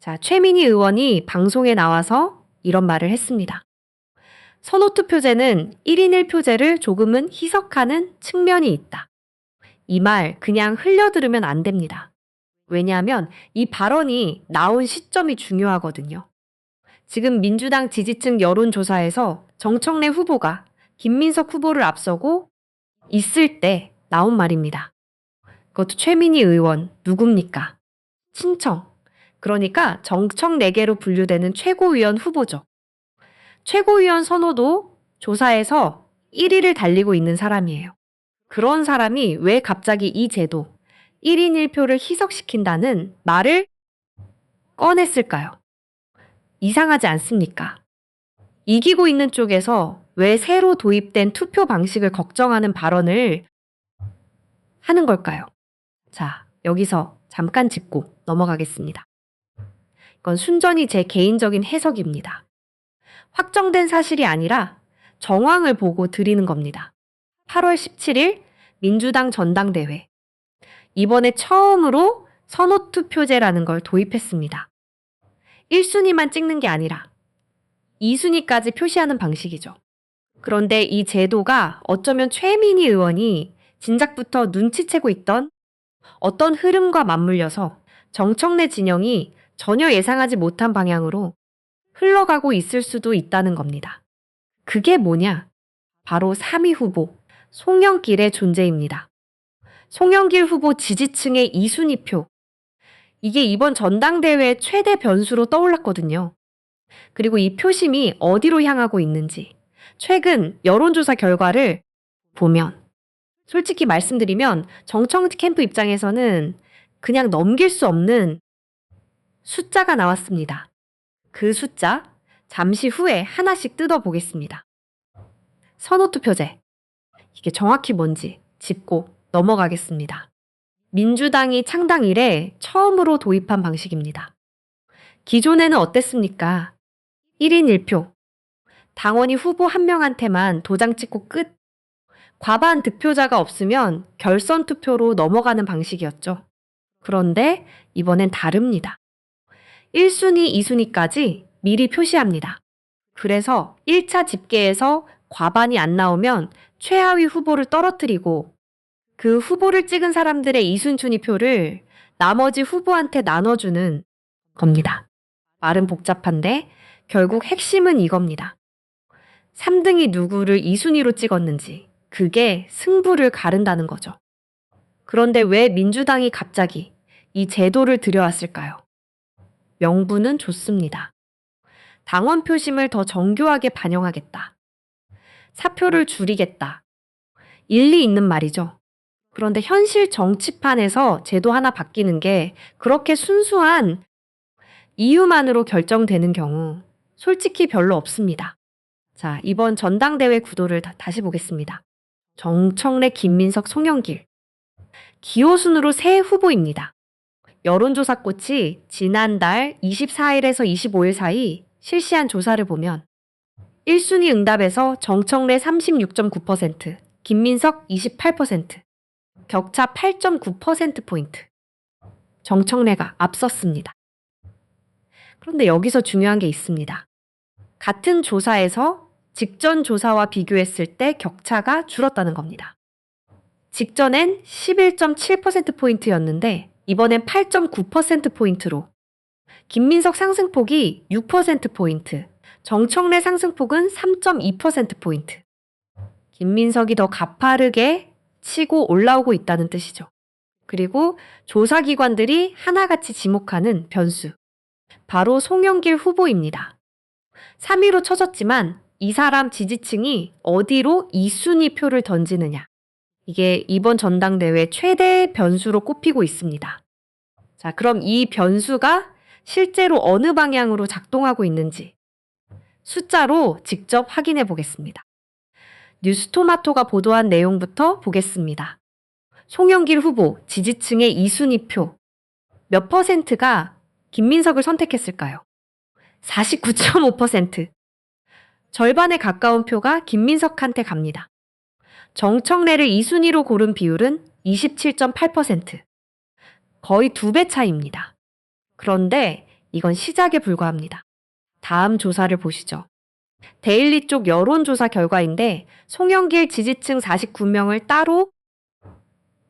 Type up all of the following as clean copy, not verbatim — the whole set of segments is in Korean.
자, 최민희 의원이 방송에 나와서 이런 말을 했습니다. 선호투표제는 1인 1표제를 조금은 희석하는 측면이 있다. 이 말 그냥 흘려들으면 안 됩니다. 왜냐하면 이 발언이 나온 시점이 중요하거든요. 지금 민주당 지지층 여론조사에서 정청래 후보가 김민석 후보를 앞서고 있을 때 나온 말입니다. 그것도 최민희 의원 누굽니까? 친청. 그러니까 정청래계로 분류되는 최고위원 후보죠. 최고위원 선호도 조사에서 1위를 달리고 있는 사람이에요. 그런 사람이 왜 갑자기 이 제도 1인 1표를 희석시킨다는 말을 꺼냈을까요? 이상하지 않습니까? 이기고 있는 쪽에서 왜 새로 도입된 투표 방식을 걱정하는 발언을 하는 걸까요? 자, 여기서 잠깐 짚고 넘어가겠습니다. 이건 순전히 제 개인적인 해석입니다. 확정된 사실이 아니라 정황을 보고 드리는 겁니다. 8월 17일 민주당 전당대회. 이번에 처음으로 선호투표제라는 걸 도입했습니다. 1순위만 찍는 게 아니라 2순위까지 표시하는 방식이죠. 그런데 이 제도가 어쩌면 최민희 의원이 진작부터 눈치채고 있던 어떤 흐름과 맞물려서 정청래 진영이 전혀 예상하지 못한 방향으로 흘러가고 있을 수도 있다는 겁니다. 그게 뭐냐? 바로 3위 후보 송영길의 존재입니다. 송영길 후보 지지층의 2순위표. 이게 이번 전당대회 최대 변수로 떠올랐거든요. 그리고 이 표심이 어디로 향하고 있는지 최근 여론조사 결과를 보면 솔직히 말씀드리면 정청 캠프 입장에서는 그냥 넘길 수 없는 숫자가 나왔습니다. 그 숫자 잠시 후에 하나씩 뜯어보겠습니다. 선호투표제. 이게 정확히 뭔지 짚고 넘어가겠습니다. 민주당이 창당 이래 처음으로 도입한 방식입니다. 기존에는 어땠습니까? 1인 1표. 당원이 후보 한 명한테만 도장 찍고 끝. 과반 득표자가 없으면 결선 투표로 넘어가는 방식이었죠. 그런데 이번엔 다릅니다. 1순위, 2순위까지 미리 표시합니다. 그래서 1차 집계에서 과반이 안 나오면 최하위 후보를 떨어뜨리고 그 후보를 찍은 사람들의 2순위 표를 나머지 후보한테 나눠주는 겁니다. 말은 복잡한데 결국 핵심은 이겁니다. 3등이 누구를 2순위로 찍었는지 그게 승부를 가른다는 거죠. 그런데 왜 민주당이 갑자기 이 제도를 들여왔을까요? 명분은 좋습니다. 당원 표심을 더 정교하게 반영하겠다. 사표를 줄이겠다. 일리 있는 말이죠. 그런데 현실 정치판에서 제도 하나 바뀌는 게 그렇게 순수한 이유만으로 결정되는 경우 솔직히 별로 없습니다. 자, 이번 전당대회 구도를 다시 보겠습니다. 정청래, 김민석, 송영길. 기호순으로 세 후보입니다. 여론조사 꽃이 지난달 24일에서 25일 사이 실시한 조사를 보면 1순위 응답에서 정청래 36.9%, 김민석 28%, 격차 8.9%포인트. 정청래가 앞섰습니다. 그런데 여기서 중요한 게 있습니다. 같은 조사에서 직전 조사와 비교했을 때 격차가 줄었다는 겁니다. 직전엔 11.7%포인트였는데 이번엔 8.9%포인트로 김민석 상승폭이 6%포인트, 정청래 상승폭은 3.2%포인트. 김민석이 더 가파르게 치고 올라오고 있다는 뜻이죠. 그리고 조사기관들이 하나같이 지목하는 변수. 바로 송영길 후보입니다. 3위로 쳐졌지만 이 사람 지지층이 어디로 2순위 표를 던지느냐. 이게 이번 전당대회 최대 변수로 꼽히고 있습니다. 자, 그럼 이 변수가 실제로 어느 방향으로 작동하고 있는지 숫자로 직접 확인해 보겠습니다. 뉴스토마토가 보도한 내용부터 보겠습니다. 송영길 후보 지지층의 2순위 표 몇 퍼센트가 김민석을 선택했을까요? 49.5%. 절반에 가까운 표가 김민석한테 갑니다. 정청래를 2순위로 고른 비율은 27.8%. 거의 2배 차이입니다. 그런데 이건 시작에 불과합니다. 다음 조사를 보시죠. 데일리 쪽 여론조사 결과인데 송영길 지지층 49명을 따로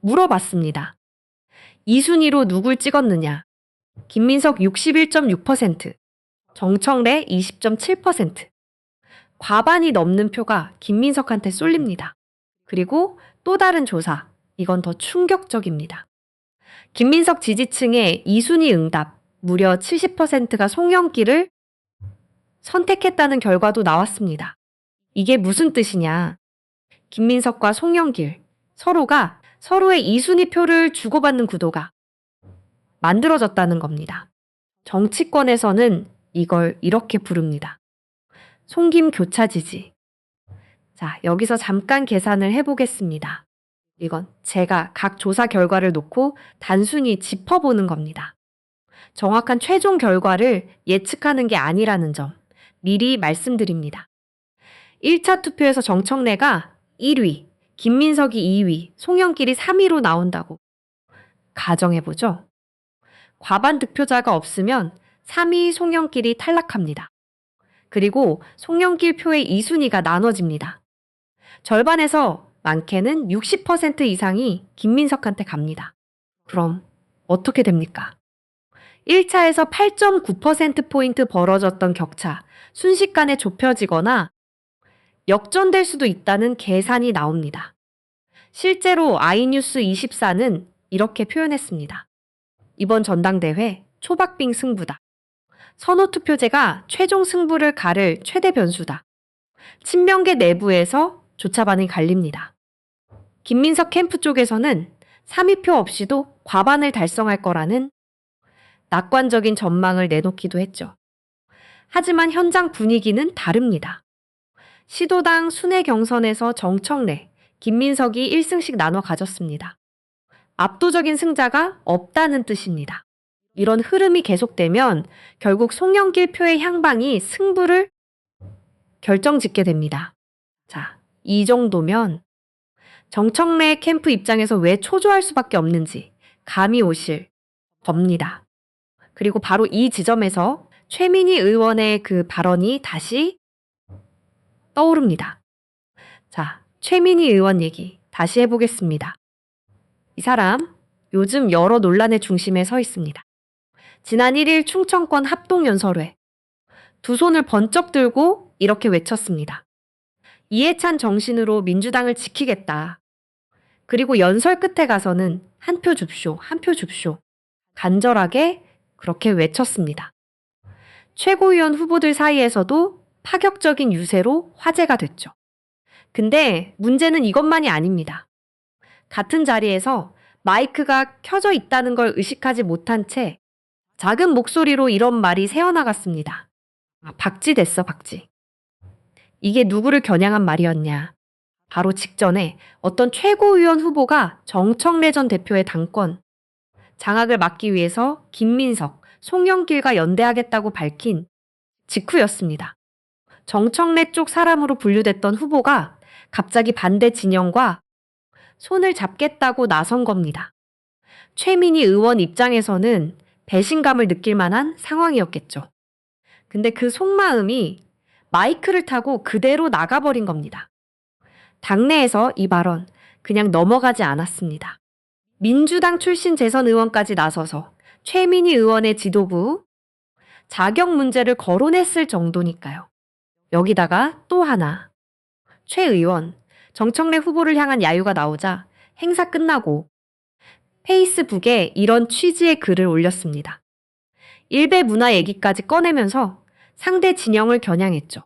물어봤습니다. 2순위로 누굴 찍었느냐? 김민석 61.6%, 정청래 20.7%. 과반이 넘는 표가 김민석한테 쏠립니다. 그리고 또 다른 조사, 이건 더 충격적입니다. 김민석 지지층의 2순위 응답, 무려 70%가 송영길을 선택했다는 결과도 나왔습니다. 이게 무슨 뜻이냐? 김민석과 송영길, 서로가 서로의 2순위 표를 주고받는 구도가 만들어졌다는 겁니다. 정치권에서는 이걸 이렇게 부릅니다. 송김 교차 지지. 자, 여기서 잠깐 계산을 해보겠습니다. 이건 제가 각 조사 결과를 놓고 단순히 짚어보는 겁니다. 정확한 최종 결과를 예측하는 게 아니라는 점 미리 말씀드립니다. 1차 투표에서 정청래가 1위, 김민석이 2위, 송영길이 3위로 나온다고 가정해보죠. 과반 득표자가 없으면 3위 송영길이 탈락합니다. 그리고 송영길 표의 2순위가 나눠집니다. 절반에서 많게는 60% 이상이 김민석한테 갑니다. 그럼 어떻게 됩니까? 1차에서 8.9%포인트 벌어졌던 격차, 순식간에 좁혀지거나 역전될 수도 있다는 계산이 나옵니다. 실제로 아이뉴스24는 이렇게 표현했습니다. 이번 전당대회 초박빙 승부다. 선호투표제가 최종 승부를 가를 최대 변수다. 친명계 내부에서 조차 반응이 갈립니다. 김민석 캠프 쪽에서는 3위표 없이도 과반을 달성할 거라는 낙관적인 전망을 내놓기도 했죠. 하지만 현장 분위기는 다릅니다. 시도당 순회 경선에서 정청래, 김민석이 1승씩 나눠 가졌습니다. 압도적인 승자가 없다는 뜻입니다. 이런 흐름이 계속되면 결국 송영길 표의 향방이 승부를 결정짓게 됩니다. 자, 이 정도면 정청래 캠프 입장에서 왜 초조할 수밖에 없는지 감이 오실 겁니다. 그리고 바로 이 지점에서 최민희 의원의 그 발언이 다시 떠오릅니다. 자, 최민희 의원 얘기 다시 해보겠습니다. 이 사람 요즘 여러 논란의 중심에 서 있습니다. 지난 1일 충청권 합동연설회 두 손을 번쩍 들고 이렇게 외쳤습니다. 이해찬 정신으로 민주당을 지키겠다. 그리고 연설 끝에 가서는 한 표 줍쇼, 한 표 줍쇼. 간절하게 그렇게 외쳤습니다. 최고위원 후보들 사이에서도 파격적인 유세로 화제가 됐죠. 근데 문제는 이것만이 아닙니다. 같은 자리에서 마이크가 켜져 있다는 걸 의식하지 못한 채 작은 목소리로 이런 말이 새어나갔습니다. 박쥐 됐어, 박쥐. 이게 누구를 겨냥한 말이었냐. 바로 직전에 어떤 최고위원 후보가 정청래 전 대표의 당권 장악을 막기 위해서 김민석, 송영길과 연대하겠다고 밝힌 직후였습니다. 정청래 쪽 사람으로 분류됐던 후보가 갑자기 반대 진영과 손을 잡겠다고 나선 겁니다. 최민희 의원 입장에서는 배신감을 느낄 만한 상황이었겠죠. 근데 그 속마음이 마이크를 타고 그대로 나가버린 겁니다. 당내에서 이 발언 그냥 넘어가지 않았습니다. 민주당 출신 재선 의원까지 나서서 최민희 의원의 지도부 자격 문제를 거론했을 정도니까요. 여기다가 또 하나. 최 의원, 정청래 후보를 향한 야유가 나오자 행사 끝나고 페이스북에 이런 취지의 글을 올렸습니다. 일베 문화 얘기까지 꺼내면서 상대 진영을 겨냥했죠.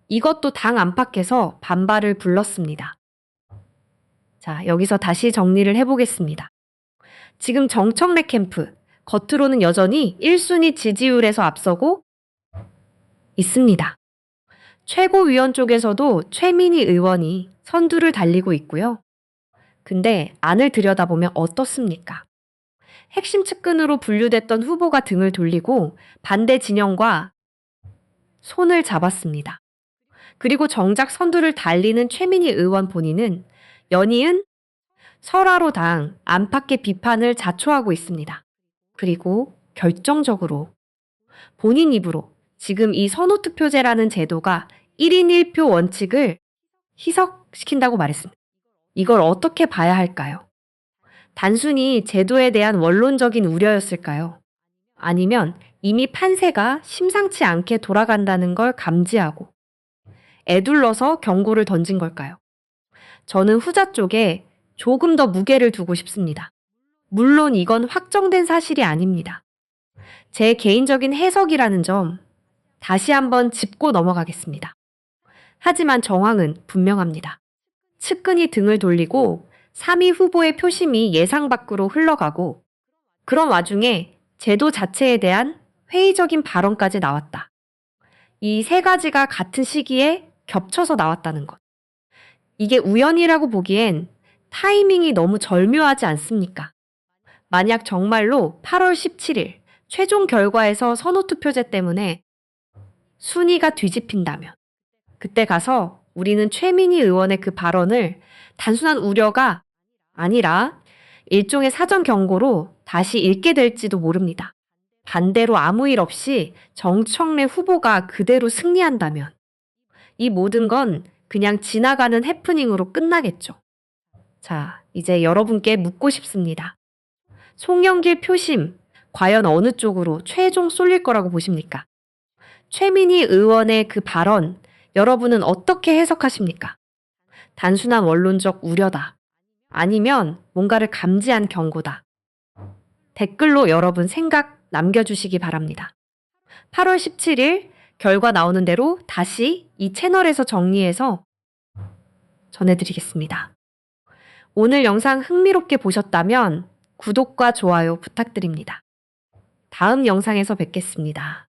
이것도 당 안팎에서 반발을 불렀습니다. 자, 여기서 다시 정리를 해보겠습니다. 지금 정청래 캠프, 겉으로는 여전히 1순위 지지율에서 앞서고 있습니다. 최고위원 쪽에서도 최민희 의원이 선두를 달리고 있고요. 근데 안을 들여다보면 어떻습니까? 핵심 측근으로 분류됐던 후보가 등을 돌리고 반대 진영과 손을 잡았습니다. 그리고 정작 선두를 달리는 최민희 의원 본인은 연이은 설화로 당 안팎의 비판을 자초하고 있습니다. 그리고 결정적으로 본인 입으로 지금 이 선호투표제라는 제도가 1인 1표 원칙을 희석시킨다고 말했습니다. 이걸 어떻게 봐야 할까요? 단순히 제도에 대한 원론적인 우려였을까요? 아니면 이미 판세가 심상치 않게 돌아간다는 걸 감지하고 애둘러서 경고를 던진 걸까요? 저는 후자 쪽에 조금 더 무게를 두고 싶습니다. 물론 이건 확정된 사실이 아닙니다. 제 개인적인 해석이라는 점 다시 한번 짚고 넘어가겠습니다. 하지만 정황은 분명합니다. 측근이 등을 돌리고 3위 후보의 표심이 예상 밖으로 흘러가고 그런 와중에 제도 자체에 대한 회의적인 발언까지 나왔다. 이 세 가지가 같은 시기에 겹쳐서 나왔다는 것. 이게 우연이라고 보기엔 타이밍이 너무 절묘하지 않습니까? 만약 정말로 8월 17일 최종 결과에서 선호투표제 때문에 순위가 뒤집힌다면 그때 가서 우리는 최민희 의원의 그 발언을 단순한 우려가 아니라 일종의 사전 경고로 다시 읽게 될지도 모릅니다. 반대로 아무 일 없이 정청래 후보가 그대로 승리한다면 이 모든 건 그냥 지나가는 해프닝으로 끝나겠죠. 자, 이제 여러분께 묻고 싶습니다. 송영길 표심, 과연 어느 쪽으로 최종 쏠릴 거라고 보십니까? 최민희 의원의 그 발언, 여러분은 어떻게 해석하십니까? 단순한 원론적 우려다. 아니면 뭔가를 감지한 경고다. 댓글로 여러분 생각 남겨주시기 바랍니다. 8월 17일 결과 나오는 대로 다시 이 채널에서 정리해서 전해드리겠습니다. 오늘 영상 흥미롭게 보셨다면 구독과 좋아요 부탁드립니다. 다음 영상에서 뵙겠습니다.